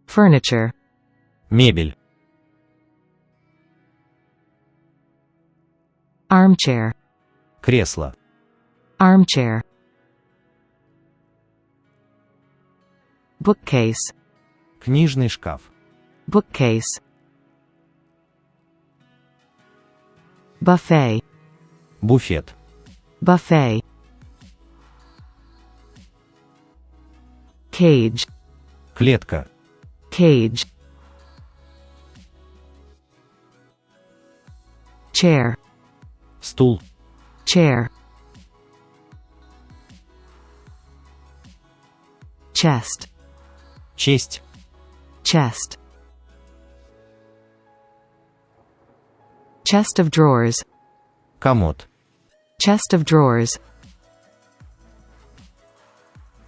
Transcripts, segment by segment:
Furniture. Мебель. Armchair. Кресло. Armchair. Bookcase. Книжный шкаф. Bookcase. Buffet. Буфет. Buffet. Cage. Клетка. Cage. Chair. Стул. Chair. Chest. Честь. Chest. Chest of drawers. Комод. Chest of drawers.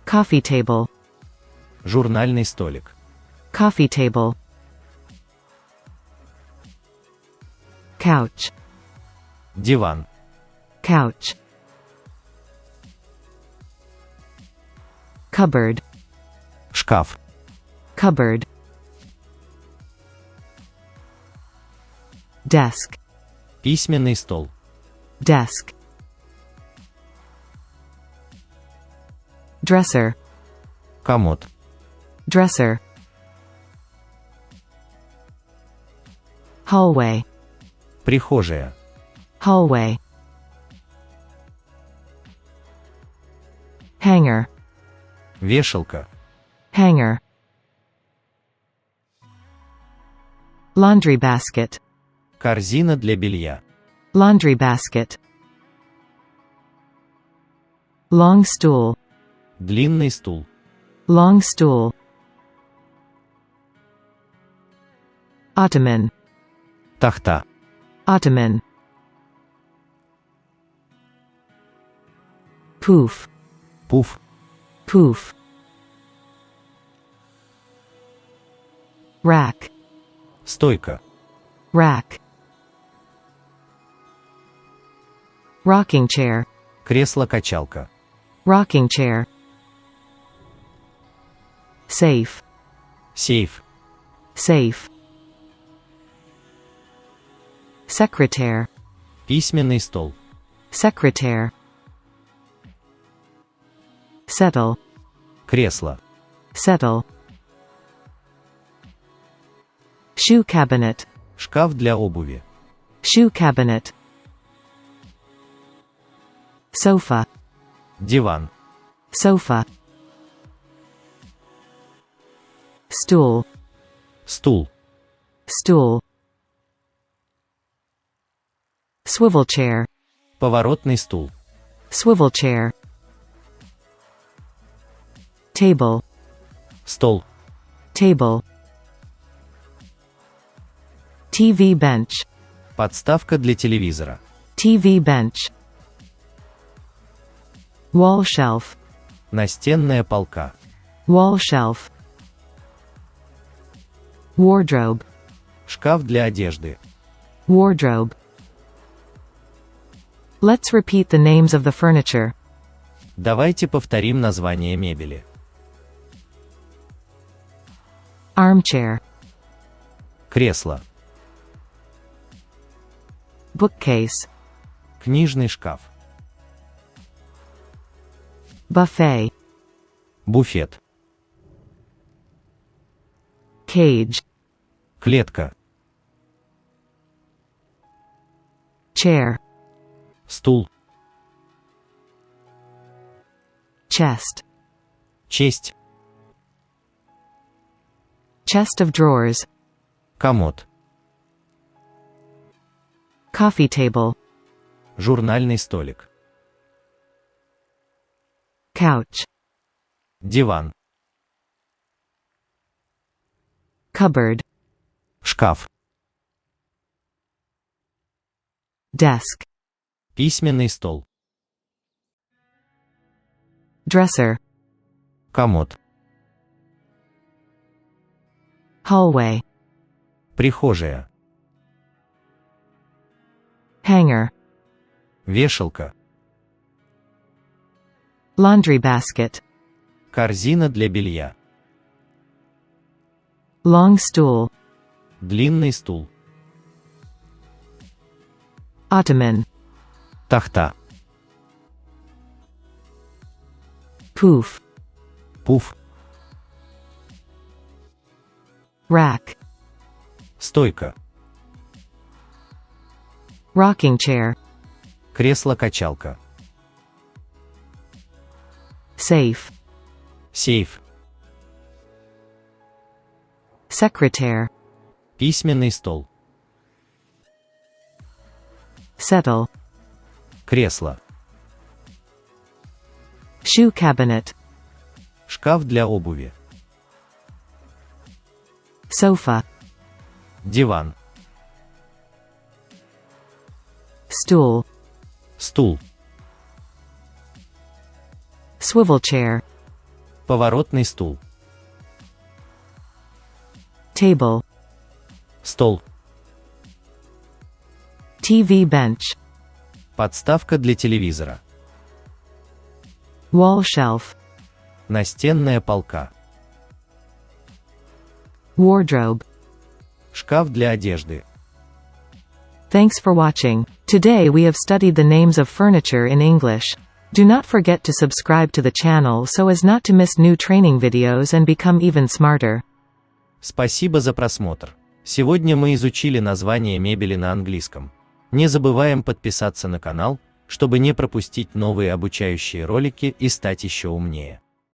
Coffee table. Журнальный столик. Coffee table. Couch. Диван. Couch. Cupboard. Шкаф. Cupboard. Desk. Письменный стол. Desk. Dresser. Комод. Dresser. Hallway. Прихожая. Hallway. Hanger. Вешалка. Hanger. Laundry basket. Корзина для белья. Laundry basket. Long stool. Длинный стул. Long stool. Ottoman. Тахта. Ottoman. Pouf. Пуф. Pouf. Rack. Стойка. Rack. Rocking chair. Кресло-качалка. Rocking chair. Safe. Сейф. Safe. Secretaire. Письменный стол. Secretaire. Settle. Кресло. Settle. Shoe cabinet. Шкаф для обуви. Shoe cabinet. Sofa. Диван. Sofa. Stool. Стул. Stool. Swivel chair. Поворотный стул. Swivel chair. Table. Стол. Table. TV bench. Подставка для телевизора. TV bench. Wall shelf. Настенная полка. Wall shelf. Wardrobe. Шкаф для одежды. Wardrobe. Let's repeat the names of the furniture. Давайте повторим название мебели. Armchair. Кресло. Bookcase. Книжный шкаф. Buffet. Буфет. Cage. Клетка. Chair. Стул. Chest. Честь. Chest of drawers. Комод. Coffee table. Журнальный столик. Couch. Диван. Cupboard. Шкаф. Desk. Письменный стол. Dresser. Комод. Hallway. Прихожая. Hanger. Вешалка. Laundry basket. Корзина для белья. Long stool. Длинный стул. Ottoman. Тахта. Pouf. Пуф. Rack. Стойка. Rocking chair. Кресло-качалка. Safe. Сейф. Secretaire. Письменный стол. Settle. Кресло. Shoe cabinet. Шкаф для обуви. Sofa. Диван. Stool. Стул. Swivel chair. Поворотный стул. Table. Стол. TV bench. Подставка для телевизора. Wall shelf. Настенная полка. Wardrobe. Шкаф для одежды. Thanks for watching. Today we have studied the names of furniture in English. Do not forget to subscribe to the channel so as not to miss new training videos and become even smarter. Спасибо за просмотр. Сегодня мы изучили названия мебели на английском. Не забываем подписаться на канал, чтобы не пропустить новые обучающие ролики и стать еще умнее.